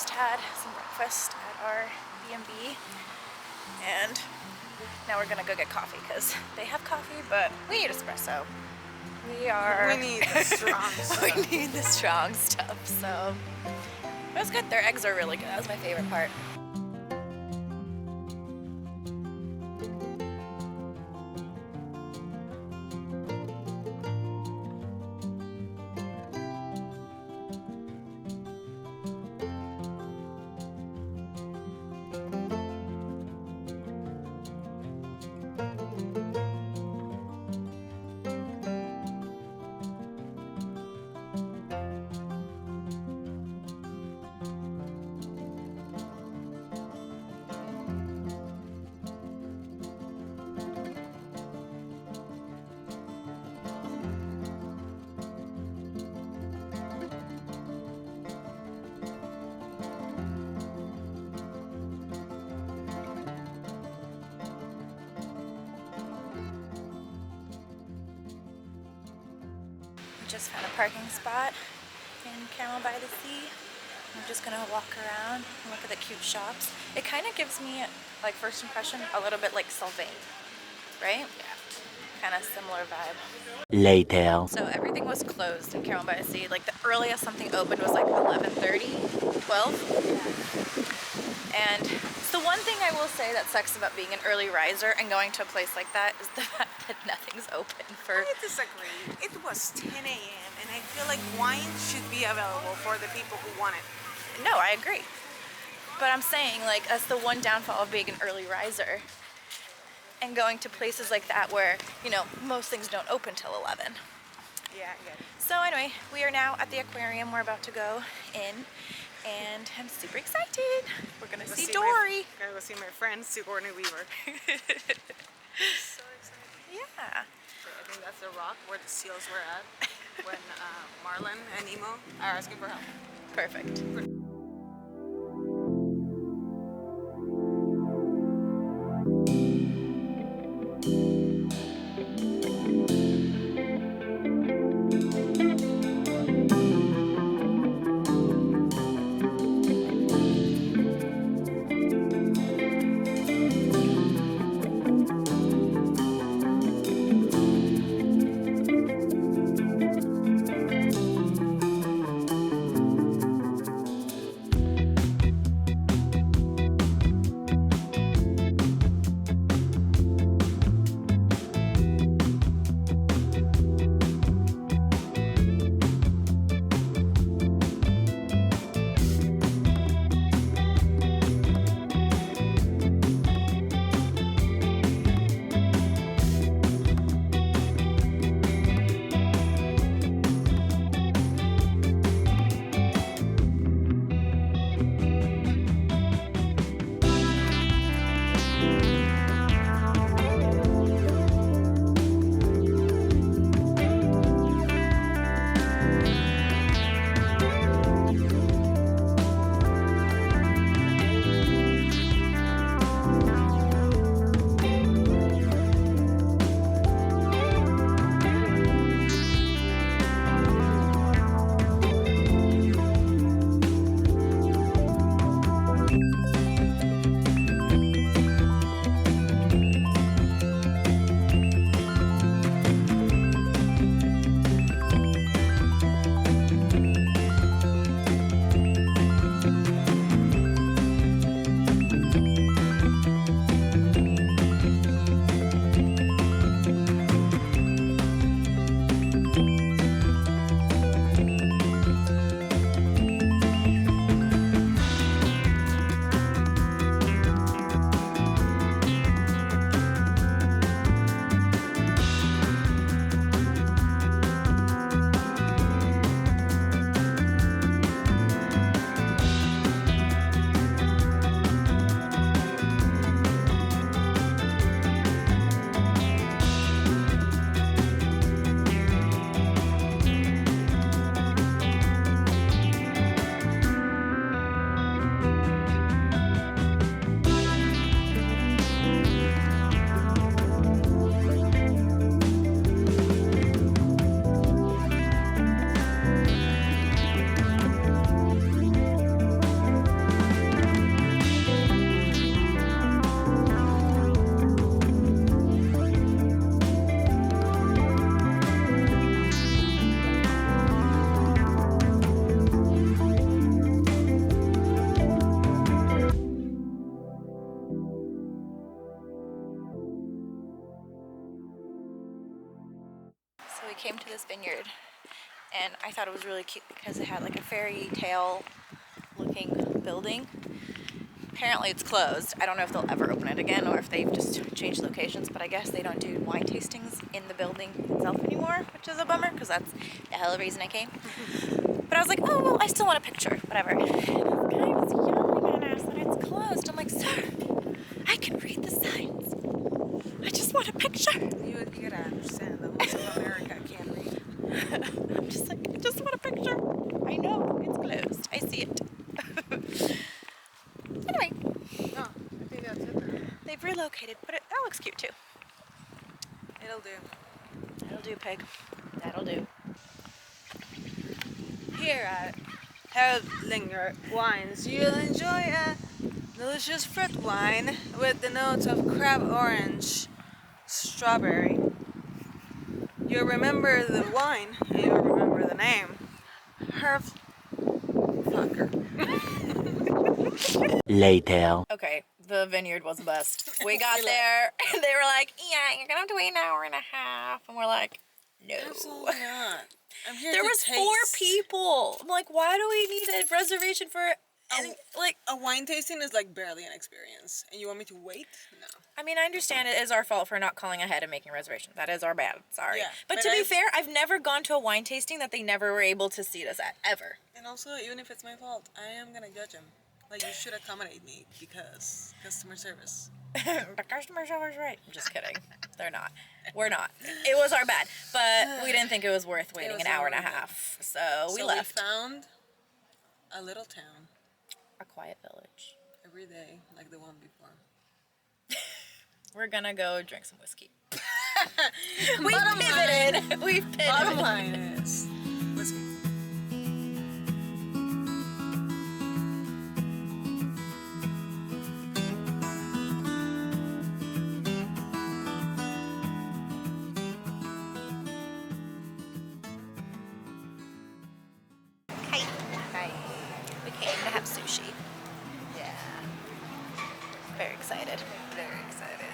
just had some breakfast at our B&B, and now we're gonna go get coffee because they have coffee, but we need espresso. We need the strong stuff. We need the strong stuff, so it was good. Their eggs are really good. That was my favorite part. Just found a parking spot in Carmel-by-the-Sea. I'm just gonna walk around and look at the cute shops. It kind of gives me, like, first impression, a little bit like Sylvain, right? Yeah. Kind of similar vibe. Later. So everything was closed in Carmel-by-the-Sea. Like, the earliest something opened was like 11:30, 12. And it's the one thing I will say that sucks about being an early riser and going to a place like that is the fact that nothing's open for... I disagree. It was 10 a.m. and I feel like wine should be available for the people who want it. No, I agree. But I'm saying, like, that's the one downfall of being an early riser and going to places like that where, you know, most things don't open till 11. Yeah, I get it. So anyway, we are now at the aquarium. We're about to go in, and I'm super excited. We're gonna see Dory. Gotta go see my friend Sigourney Weaver. So excited. Yeah. Okay, I think that's the rock where the seals were at when Marlin and Nemo are asking for help. Perfect. came to this vineyard, and I thought it was really cute because it had like a fairy tale looking building. Apparently it's closed. I don't know if they'll ever open it again or if they've just changed locations, but I guess they don't do wine tastings in the building itself anymore, which is a bummer because that's the hell of the reason I came. But I was like, oh, well, I still want a picture, whatever. And this guy was yelling at us that it's closed. I'm like, sir, I can read the signs. I just want a picture. You gotta understand that most of America can't read. I'm just like, I just want a picture. I know it's closed. I see it. Anyway, No, I think that's it then. they've relocated, but that looks cute too. It'll do. That'll do, pig. That'll do. Here at Herdlinger Wines, you'll enjoy a delicious fruit wine with the notes of crab orange, strawberry. You'll remember the wine, and you'll remember the name. Fucker. Later. Okay, the vineyard was the best. We got there, and they were like, yeah, you're gonna have to wait an hour and a half. And we're like, no. Absolutely not. I'm here There to was taste. 4 people. I'm like, why do we need a reservation for like A wine tasting is like barely an experience, and you want me to wait? No. I mean, I understand it is our fault for not calling ahead and making a reservation. That is our bad. Sorry. Yeah, but but to be fair, I've never gone to a wine tasting that they never were able to seat us at, ever. And also, even if it's my fault, I am gonna judge him. Like, you should accommodate me because customer service. The customer service right. I'm just kidding. They're not. We're not. It was our bad. But we didn't think it was worth waiting was an hour and a really good. half. So we left. We found a little town A quiet village. every day, like the one before. We're gonna go drink some whiskey. We pivoted. We've pivoted. Bottom line is whiskey. Hi. Hi. We came to have sushi. Yeah, Very excited. very excited.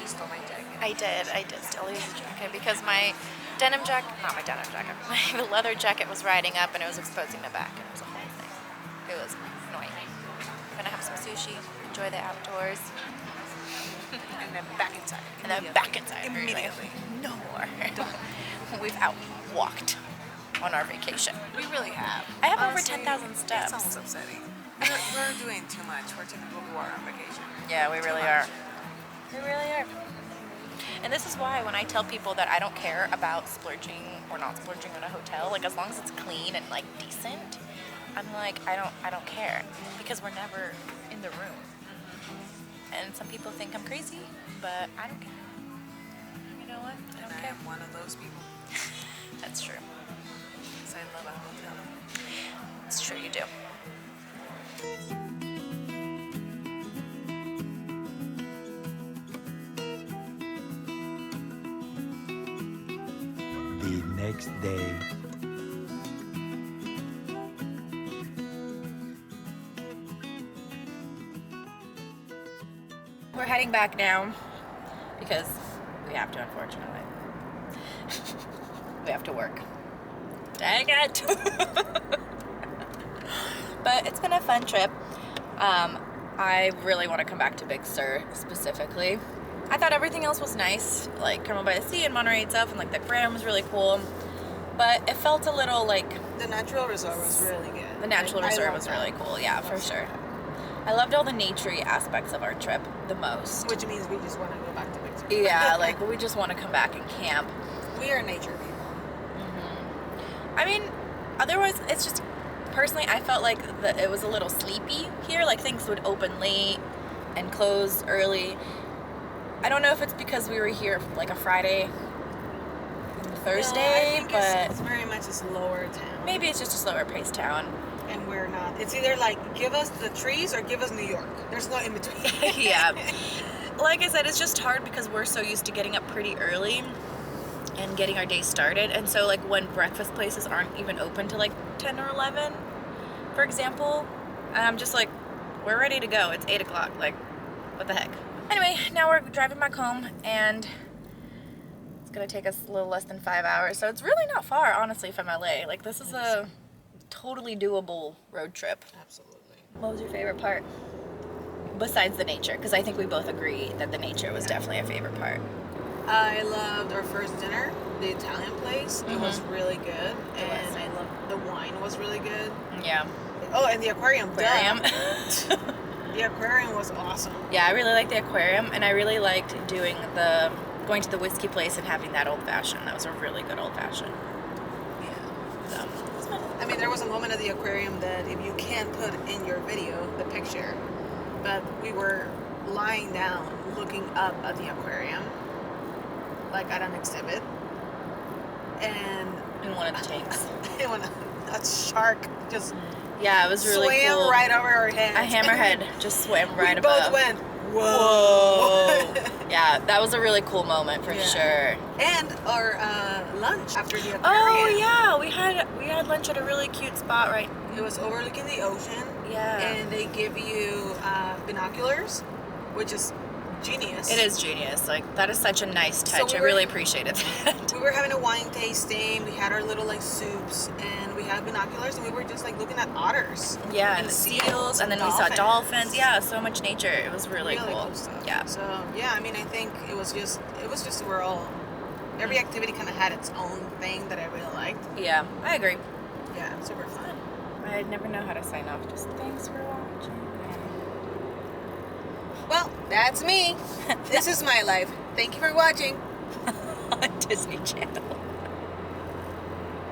You stole my jacket. I did still use the jacket because my denim jacket, not my denim jacket, my leather jacket was riding up and it was exposing the back and it was a whole thing. It was annoying. Gonna have some sushi, enjoy the outdoors, And then back inside. and then back inside. Immediately. No more. We've walked on our vacation. We really have. I have Honestly, over 10,000 steps. It's almost upsetting. We're doing too much for two people who are on vacation. Yeah, we Too really much. are. We really are. And this is why when I tell people that I don't care about splurging or not splurging in a hotel, like as long as it's clean and like decent, I'm like, I don't care because we're never in the room. And some people think I'm crazy, but I don't care. You know what? I And don't I care. am one of those people. That's true. Because I love a hotel. It's true, you do. The next day. We're heading back now because we have to, unfortunately. We have to work. Dang it! But it's been a fun trip. I really want to come back to Big Sur specifically. I thought everything else was nice, like Carmel-by-the-Sea and Monterey itself, and like the aquarium was really cool. But it felt a little like The natural resort was really good. the natural I reserve love was that. really cool. Yeah, for sure. I loved all the naturey aspects of our trip the most. Which means we just want to go back to Big Sur. Yeah, like we just want to come back and camp. We are nature people. I mean, otherwise, it's just, personally, I felt like it was a little sleepy here. Like, things would open late and close early. I don't know if it's because we were here, like, a Friday and Thursday, No, I think but it's very much a slower town. maybe it's just a slower paced town. And we're not. It's either like, give us the trees or give us New York. There's no in between. Yeah. Like I said, it's just hard because we're so used to getting up pretty early and getting our day started. And so, like, when breakfast places aren't even open till, like, 10 or 11, for example, I'm just like, we're ready to go. It's 8 o'clock. Like, what the heck? Anyway, now we're driving back home, and it's gonna take us a little less than 5 hours, so it's really not far, honestly, from LA. Like, this is a totally doable road trip. Absolutely. What was your favorite part? Besides the nature, because I think we both agree that the nature was definitely a favorite part. I loved our first dinner, the Italian place. It was really good, and I loved the wine was really good. Yeah. Oh, and the aquarium. Aquarium. Duh. The aquarium was awesome. Yeah, I really liked the aquarium, and I really liked going to the whiskey place and having that old fashioned. That was a really good old fashioned. Yeah. So, it was fun. I mean, there was a moment at the aquarium that if you can't put in your video the picture, but we were lying down looking up at the aquarium, like at an exhibit, and In one of the tanks. when a shark just Yeah, it was really swam cool. right over our heads. A hammerhead just swam right we above. both went, Whoa. Yeah, that was a really cool moment for Yeah. sure. And our lunch after the aquarium. Oh yeah, we had lunch at a really cute spot, right? It was overlooking the ocean. Yeah. And they give you binoculars, which is genius. It is genius. Like, that is such a nice So touch. we I were- really appreciated that. We were having a wine tasting. We had our little like soups, and we had binoculars, and we were just like looking at otters. Yeah, and seals, and then we saw dolphins. Yeah, so much nature. It was really cool. stuff. Yeah. So yeah, I mean, I think it was just we're all every activity kind of had its own thing that I really liked. Yeah, I agree. Yeah, super fun. I'd never know how to sign off. Just thanks for watching. Well, that's me. This is my life. Thank you for watching. On Disney Channel.